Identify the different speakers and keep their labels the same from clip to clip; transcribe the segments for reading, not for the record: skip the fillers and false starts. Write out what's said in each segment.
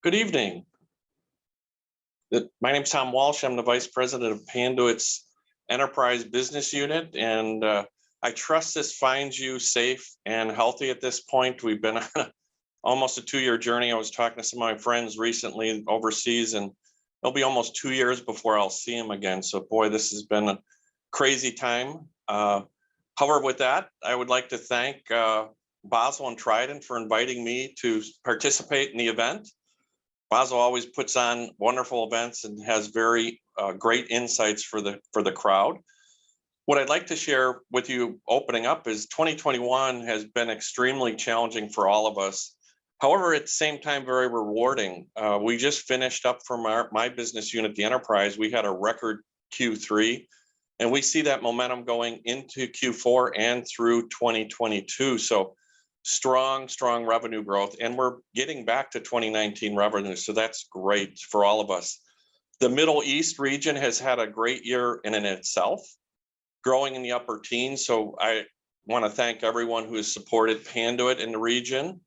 Speaker 1: Good evening. My name is Tom Walsh. I'm the Vice President of Panduit's Enterprise Business Unit, and I trust this finds you safe and healthy at this point. We've been on almost a 2-year journey. I was talking to some of my friends recently overseas, and it'll be almost 2 years before I'll see them again. So boy, this has been a crazy time. However, with that, I would like to thank Basel and Trident for inviting me to participate in the event. Basel always puts on wonderful events and has very great insights for the crowd. What I'd like to share with you opening up is 2021 has been extremely challenging for all of us. However, at the same time, very rewarding. We just finished up from my business unit, the enterprise. We had a record Q3, and we see that momentum going into Q4 and through 2022. So strong revenue growth, and we're getting back to 2019 revenue. So that's great for all of us. The Middle East region has had a great year in and itself, growing in the upper teens. So I want to thank everyone who has supported Panduit in the region.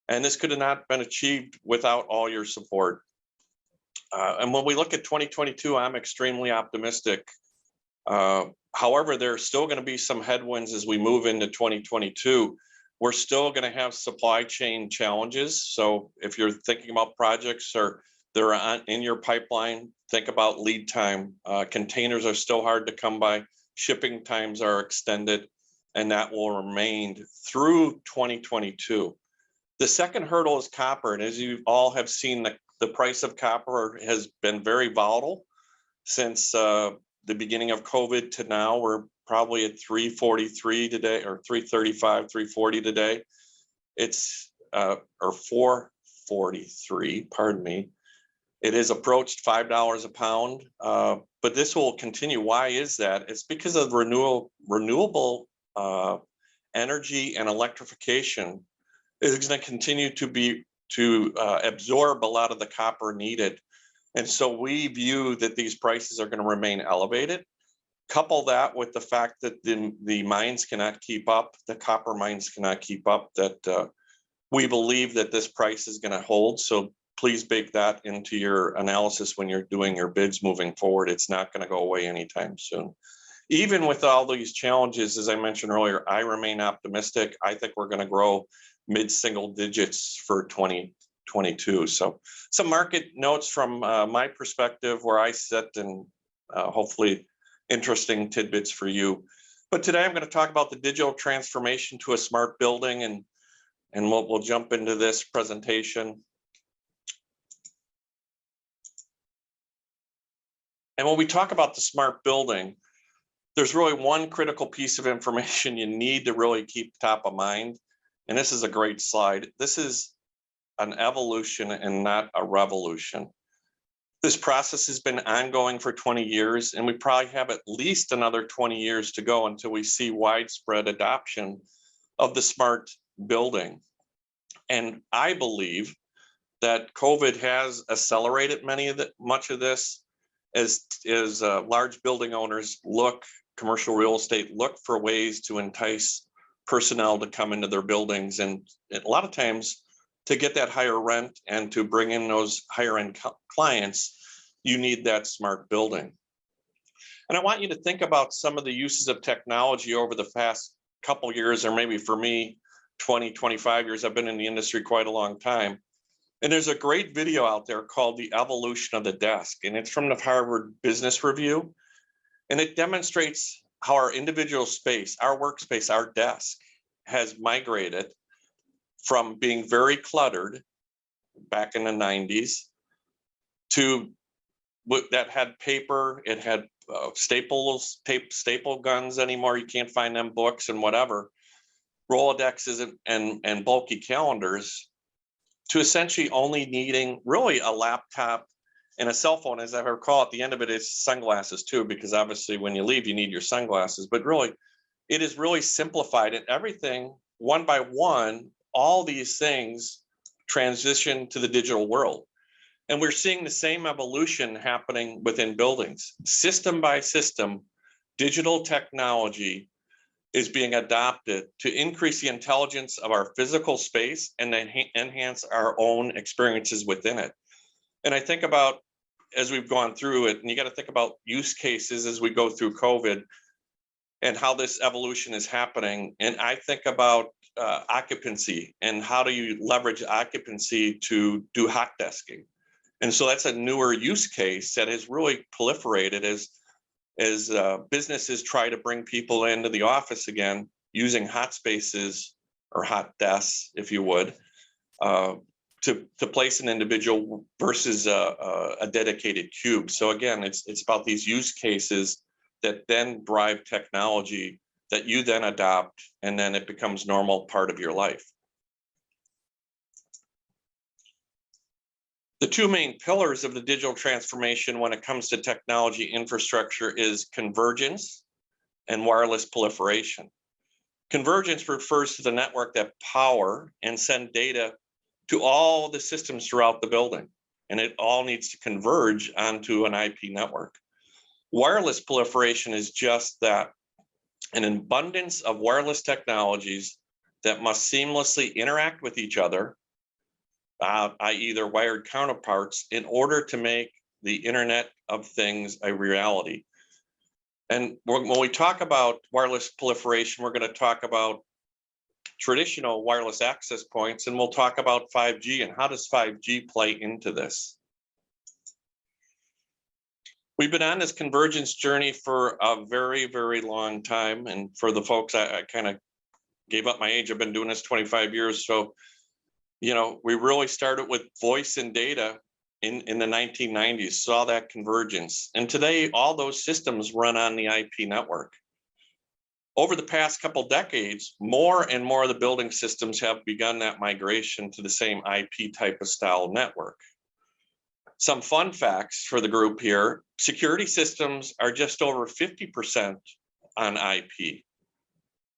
Speaker 1: And this could have not been achieved without all your support. And when we look at 2022, I'm extremely optimistic. However, there's still going to be some headwinds as we move into 2022. We're still going to have supply chain challenges. So if you're thinking about projects or they're in your pipeline, think about lead time. Containers are still hard to come by. Shipping times are extended, and that will remain through 2022. The second hurdle is copper. And as you all have seen, the price of copper has been very volatile since the beginning of COVID to now. We're probably at 343 today, or 335, 340 today. It's or 443, pardon me. It has approached $5 a pound, but this will continue. Why is that? It's because of renewable energy and electrification is going to continue to absorb a lot of the copper needed. And so we view that these prices are going to remain elevated. Couple that with the fact that the mines cannot keep up, the copper mines cannot keep up, that we believe that this price is going to hold. So please bake that into your analysis when you're doing your bids moving forward. It's not going to go away anytime soon. Even with all these challenges, as I mentioned earlier, I remain optimistic. I think we're going to grow mid-single digits for 2022. So some market notes from my perspective where I sit, and hopefully interesting tidbits for you. But today I'm going to talk about the digital transformation to a smart building, and we'll jump into this presentation. And when we talk about the smart building, there's really one critical piece of information you need to really keep top of mind. And this is a great slide. This is an evolution and not a revolution. This process has been ongoing for 20 years, and we probably have at least another 20 years to go until we see widespread adoption of the smart building. And I believe that COVID has accelerated much of this as large building owners commercial real estate look for ways to entice personnel to come into their buildings. And a lot of times, to get that higher rent and to bring in those higher end clients, you need that smart building. And I want you to think about some of the uses of technology over the past couple years, or maybe for me, 20, 25 years. I've been in the industry quite a long time. And there's a great video out there called The Evolution of the Desk, and it's from the Harvard Business Review. And it demonstrates how our individual space, our workspace, our desk has migrated from being very cluttered back in the 90s to that had paper, it had staple guns anymore. You can't find them, books and whatever, Rolodexes and bulky calendars, to essentially only needing really a laptop and a cell phone. As I recall, at the end of it is sunglasses too, because obviously when you leave, you need your sunglasses. But really, it is really simplified, and everything one by one, all these things transition to the digital world. And we're seeing the same evolution happening within buildings. System by system, digital technology is being adopted to increase the intelligence of our physical space and enhance our own experiences within it. And I think about, as we've gone through it, and you got to think about use cases as we go through COVID and how this evolution is happening. And I think about occupancy and how do you leverage occupancy to do hot desking. And so that's a newer use case that has really proliferated as businesses try to bring people into the office again using hot spaces or hot desks, if you would, to place an individual versus a dedicated cube. So again, it's about these use cases that then drive technology that you then adopt, and then it becomes normal part of your life. The two main pillars of the digital transformation when it comes to technology infrastructure is convergence and wireless proliferation. Convergence refers to the network that power and send data to all the systems throughout the building, and it all needs to converge onto an IP network. Wireless proliferation is just that, an abundance of wireless technologies that must seamlessly interact with each other, i.e. their wired counterparts, in order to make the Internet of Things a reality. And when we talk about wireless proliferation, we're going to talk about traditional wireless access points, and we'll talk about 5G and how does 5G play into this. We've been on this convergence journey for a very, very long time. And for the folks, I kind of gave up my age. I've been doing this 25 years. So, you know, we really started with voice and data in the 1990s, saw that convergence. And today, all those systems run on the IP network. Over the past couple decades, more and more of the building systems have begun that migration to the same IP type of style network. Some fun facts for the group here: security systems are just over 50% on IP.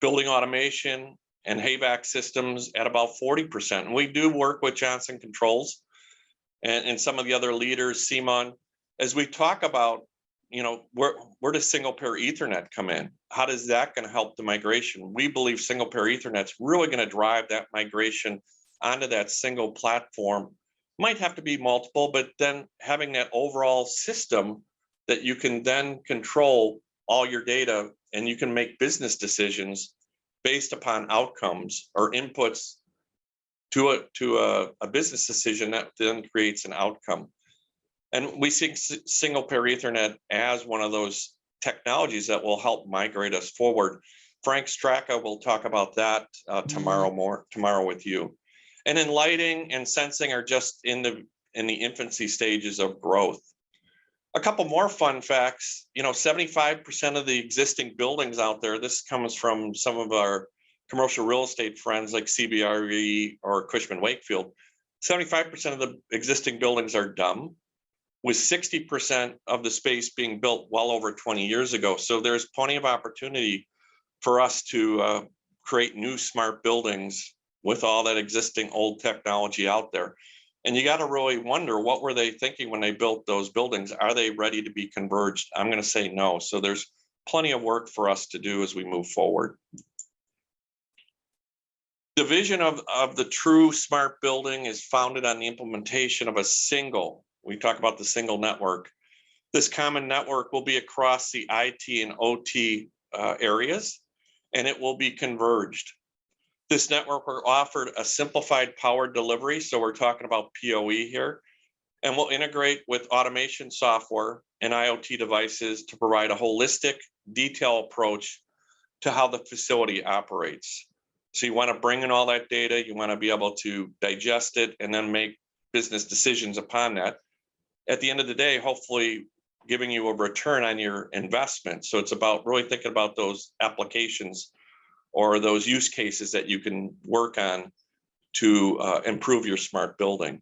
Speaker 1: Building automation and HVAC systems at about 40%. And we do work with Johnson Controls and some of the other leaders, Simon, as we talk about, you know, where does single pair Ethernet come in? How does that going to help the migration? We believe single pair Ethernet's really going to drive that migration onto that single platform. Might have to be multiple, but then having that overall system that you can then control all your data and you can make business decisions based upon outcomes or inputs to a business decision that then creates an outcome. And we see single pair Ethernet as one of those technologies that will help migrate us forward. Frank Straka will talk about that tomorrow with you. And then lighting and sensing are just in the infancy stages of growth. A couple more fun facts, you know, 75% of the existing buildings out there, this comes from some of our commercial real estate friends like CBRE or Cushman Wakefield, 75% of the existing buildings are dumb, with 60% of the space being built well over 20 years ago. So there's plenty of opportunity for us to create new smart buildings with all that existing old technology out there. And you got to really wonder, what were they thinking when they built those buildings? Are they ready to be converged? I'm going to say no. So there's plenty of work for us to do as we move forward. The vision of the true smart building is founded on the implementation of a single, we talk about the single network. This common network will be across the IT and OT areas, and it will be converged. This network will offer a simplified power delivery, so we're talking about PoE here, and we'll integrate with automation software and IoT devices to provide a holistic, detailed approach to how the facility operates. So you want to bring in all that data, you want to be able to digest it, and then make business decisions upon that. At the end of the day, hopefully giving you a return on your investment. So it's about really thinking about those applications or those use cases that you can work on to improve your smart building.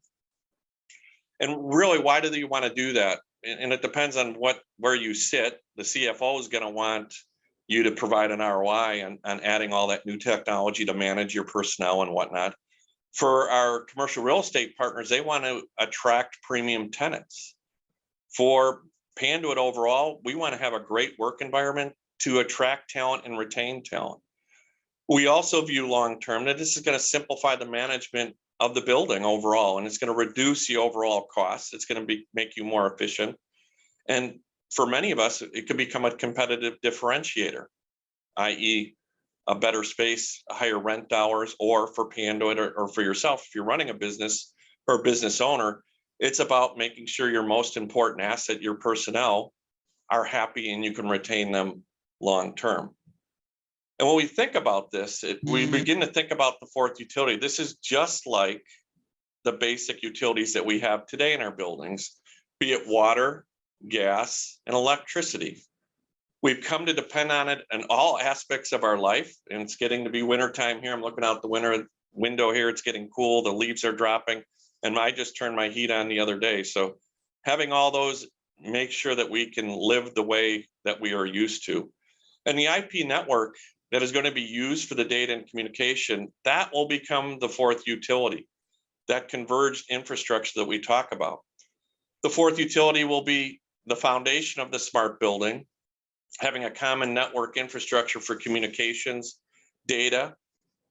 Speaker 1: And really, why do you want to do that? And it depends on where you sit. The CFO is going to want you to provide an ROI on adding all that new technology to manage your personnel and whatnot. For our commercial real estate partners, they want to attract premium tenants. For Panduit overall, we want to have a great work environment to attract talent and retain talent. We also view long-term that this is going to simplify the management of the building overall, and it's going to reduce the overall costs. It's going to make you more efficient. And for many of us, it could become a competitive differentiator, i.e. a better space, higher rent hours, or for Panduit or for yourself, if you're running a business or a business owner, it's about making sure your most important asset, your personnel, are happy and you can retain them long-term. And when we think about this, we begin to think about the fourth utility. This is just like the basic utilities that we have today in our buildings, be it water, gas, and electricity. We've come to depend on it in all aspects of our life, and it's getting to be wintertime here. I'm looking out the window here. It's getting cool. The leaves are dropping, and I just turned my heat on the other day. So having all those make sure that we can live the way that we are used to. And the IP network that is going to be used for the data and communication, that will become the fourth utility, that converged infrastructure that we talk about. The fourth utility will be the foundation of the smart building, having a common network infrastructure for communications, data,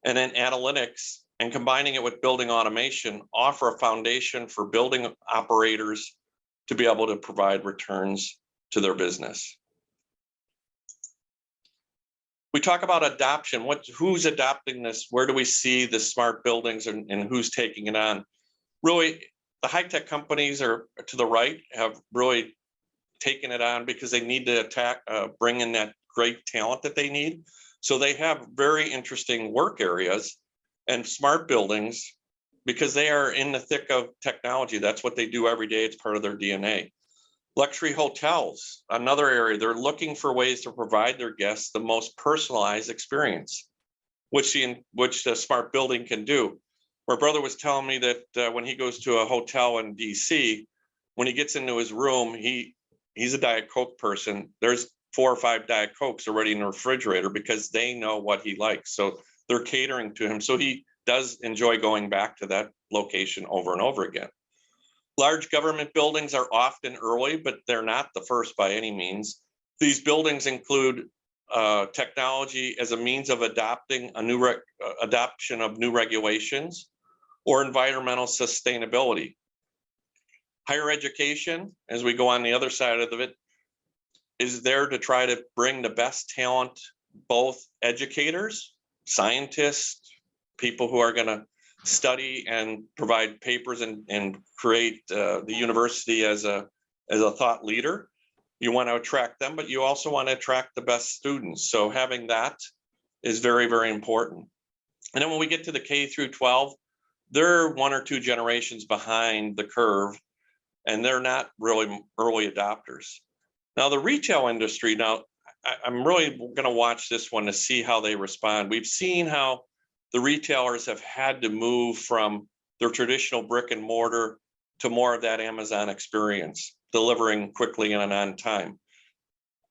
Speaker 1: and then analytics, and combining it with building automation, offer a foundation for building operators to be able to provide returns to their business. We talk about adoption. Who's adopting this? Where do we see the smart buildings and who's taking it on? Really, the high-tech companies are to the right have really taken it on because they need to bring in that great talent that they need. So they have very interesting work areas and smart buildings because they are in the thick of technology. That's what they do every day. It's part of their DNA. Luxury hotels, another area, they're looking for ways to provide their guests the most personalized experience, which the smart building can do. My brother was telling me that when he goes to a hotel in DC, when he gets into his room, he's a Diet Coke person. There's 4 or 5 Diet Cokes already in the refrigerator because they know what he likes. So they're catering to him. So he does enjoy going back to that location over and over again. Large government buildings are often early, but they're not the first by any means. These buildings include technology as a means of adopting adoption of new regulations or environmental sustainability. Higher education, as we go on the other side of it, is there to try to bring the best talent, both educators, scientists, people who are going to study and provide papers and create the university as a thought leader. You want to attract them, but you also want to attract the best students. So having that is very, very important. And then when we get to the K through 12, they're 1 or 2 generations behind the curve, and they're not really early adopters. Now the retail industry, I'm really going to watch this one to see how they respond. We've seen how the retailers have had to move from their traditional brick and mortar to more of that Amazon experience, delivering quickly and on time.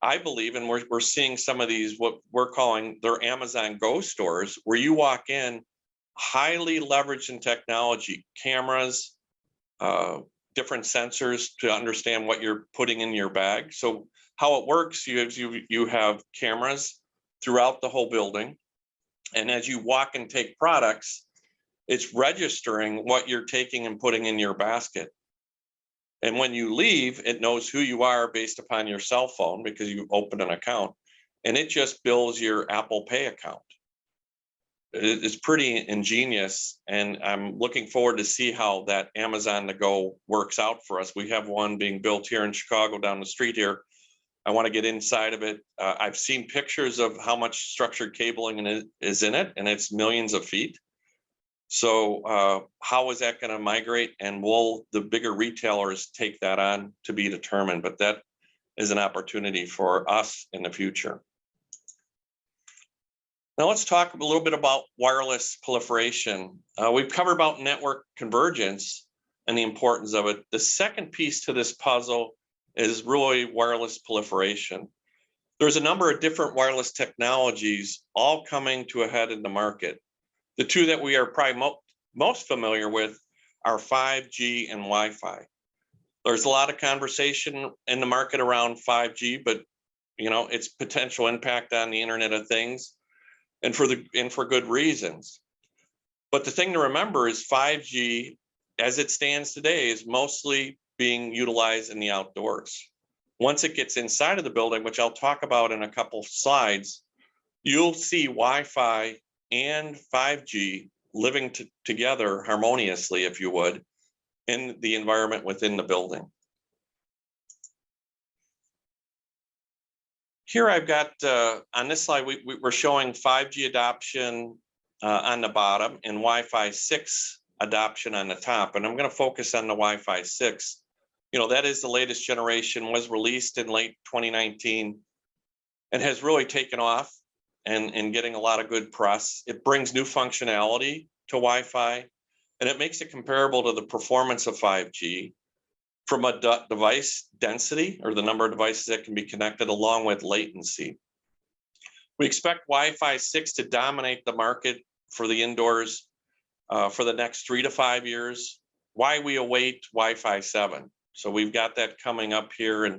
Speaker 1: I believe, and we're seeing some of these, what we're calling their Amazon Go stores, where you walk in, highly leveraged in technology, cameras, different sensors to understand what you're putting in your bag. So how it works, you have cameras throughout the whole building. And as you walk and take products, it's registering what you're taking and putting in your basket. And when you leave, it knows who you are based upon your cell phone because you open an account, and it just bills your Apple Pay account. It's pretty ingenious, and I'm looking forward to see how that Amazon to Go works out for us. We have one being built here in Chicago down the street here. I want to get inside of it. I've seen pictures of how much structured cabling is in it, and it's millions of feet. So how is that going to migrate, and will the bigger retailers take that on to be determined? But that is an opportunity for us in the future. Now let's talk a little bit about wireless proliferation. We've covered about network convergence and the importance of it. The second piece to this puzzle is really wireless proliferation. There's a number of different wireless technologies all coming to a head in the market. The 2 that we are probably most familiar with are 5G and Wi-Fi. There's a lot of conversation in the market around 5G, but its potential impact on the Internet of Things, and for good reasons. But the thing to remember is 5G, as it stands today, is mostly being utilized in the outdoors. Once it gets inside of the building, which I'll talk about in a couple slides, you'll see Wi-Fi and 5G living together harmoniously, if you would, in the environment within the building. Here I've got, on this slide, we're showing 5G adoption on the bottom and Wi-Fi 6 adoption on the top. And I'm going to focus on the Wi-Fi 6. That is the latest generation, was released in late 2019 and has really taken off and getting a lot of good press. It brings new functionality to Wi-Fi, and it makes it comparable to the performance of 5G from a device density, or the number of devices that can be connected, along with latency. We expect Wi-Fi 6 to dominate the market for the indoors for the next 3 to 5 years. Why we await Wi-Fi 7. So we've got that coming up here in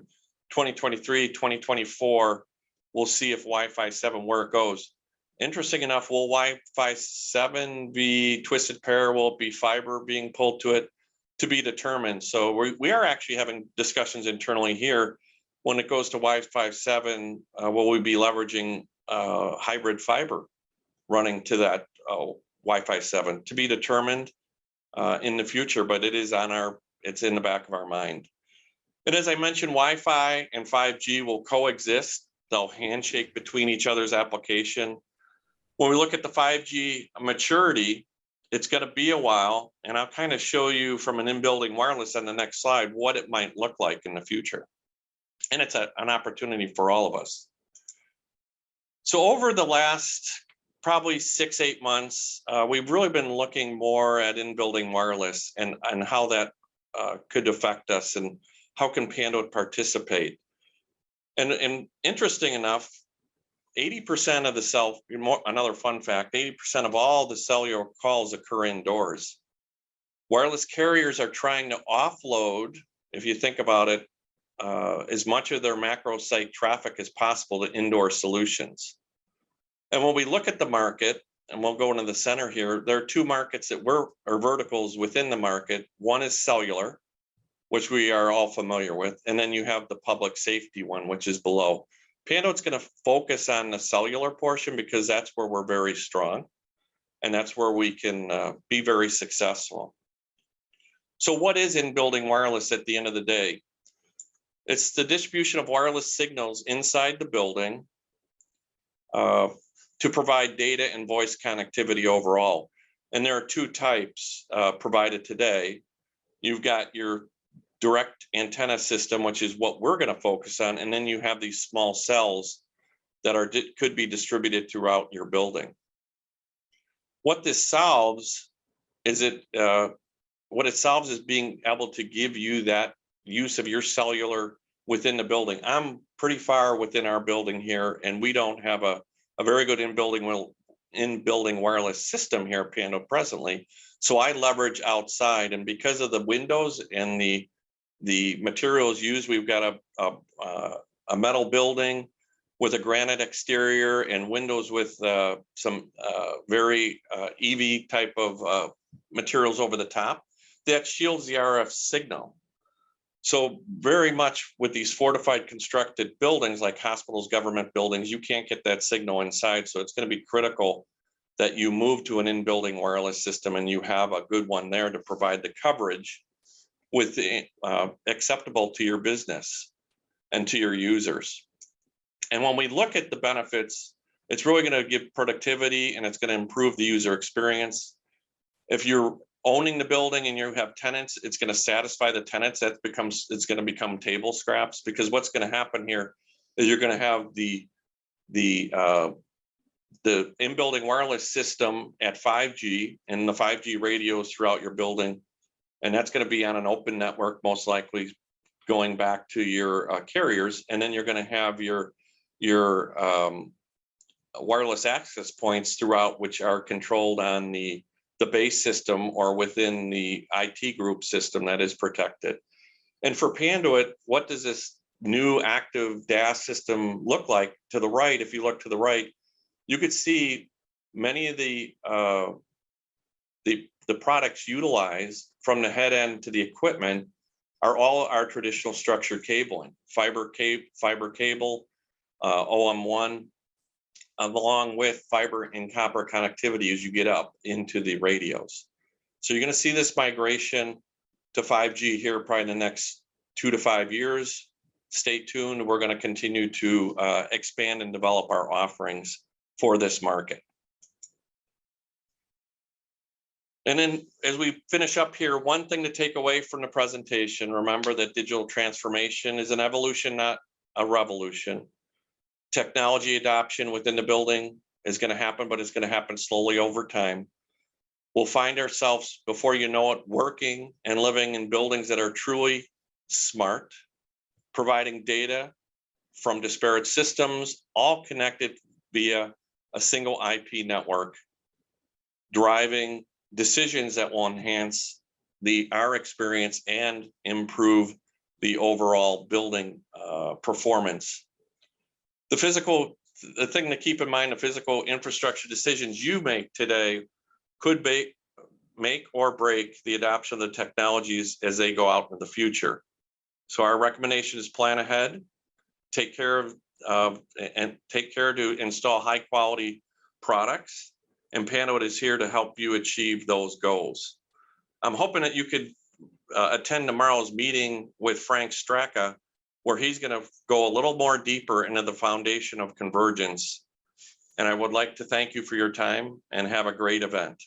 Speaker 1: 2023, 2024. We'll see if Wi-Fi 7 where it goes. Interesting enough, will Wi-Fi 7 be twisted pair? Will it be fiber being pulled to it? To be determined. So we are actually having discussions internally here. When it goes to Wi-Fi 7, will we be leveraging hybrid fiber running to that Wi-Fi 7? To be determined in the future, but it is it's in the back of our mind. And as I mentioned, Wi-Fi and 5G will coexist. They'll handshake between each other's application. When we look at the 5G maturity, it's going to be a while, and I'll kind of show you from an in-building wireless on the next slide what it might look like in the future. And it's an opportunity for all of us. So over the last probably 6-8 months, we've really been looking more at in-building wireless and how that could affect us and how can Panduit participate. And interesting enough, 80% of another fun fact, 80% of all the cellular calls occur indoors. Wireless carriers are trying to offload, if you think about it, as much of their macro site traffic as possible to indoor solutions. And when we look at the market, and we'll go into the center here, there are two markets that or verticals within the market. One is cellular, which we are all familiar with, and then you have the public safety one, which is below. Panduit's going to focus on the cellular portion because that's where we're very strong, and that's where we can be very successful. So what is in-building wireless at the end of the day? It's the distribution of wireless signals inside the building to provide data and voice connectivity overall. And there are two types provided today. You've got your direct antenna system, which is what we're going to focus on. And then you have these small cells that could be distributed throughout your building. What this solves is being able to give you that use of your cellular within the building. I'm pretty far within our building here, and we don't have a very good in-building wireless system here at Panduit presently. So I leverage outside, and because of the windows and the materials used, we've got a metal building with a granite exterior and windows with some very EV type of materials over the top that shields the RF signal. So very much with these fortified constructed buildings like hospitals, government buildings, you can't get that signal inside. So it's going to be critical that you move to an in-building wireless system and you have a good one there to provide the coverage with acceptable to your business and to your users. And when we look at the benefits, it's really going to give productivity and it's going to improve the user experience. If you're owning the building and you have tenants, it's going to satisfy the tenants. It's going to become table scraps, because what's going to happen here is you're going to have the in-building wireless system at 5G and the 5G radios throughout your building. And that's going to be on an open network, most likely going back to your carriers. And then you're going to have your wireless access points throughout, which are controlled on the base system or within the IT group system that is protected. And for Panduit, what does this new active DAS system look like. To the right, if you look to the right, you could see many of the products utilized from the head end to the equipment are all our traditional structured cabling, fiber cable, OM1, along with fiber and copper connectivity as you get up into the radios. So you're going to see this migration to 5G here probably in the next 2 to 5 years. Stay tuned. We're going to continue to expand and develop our offerings for this market. And then as we finish up here, one thing to take away from the presentation, remember that digital transformation is an evolution, not a revolution. Technology adoption within the building is going to happen, but it's going to happen slowly over time. We'll find ourselves, before you know it, working and living in buildings that are truly smart, providing data from disparate systems, all connected via a single IP network, driving decisions that will enhance our experience and improve the overall building performance. The thing to keep in mind, the physical infrastructure decisions you make today could make or break the adoption of the technologies as they go out in the future. So our recommendation is plan ahead, take care to install high quality products, and Panduit is here to help you achieve those goals. I'm hoping that you could attend tomorrow's meeting with Frank Straka, where he's going to go a little more deeper into the foundation of convergence. And I would like to thank you for your time and have a great event.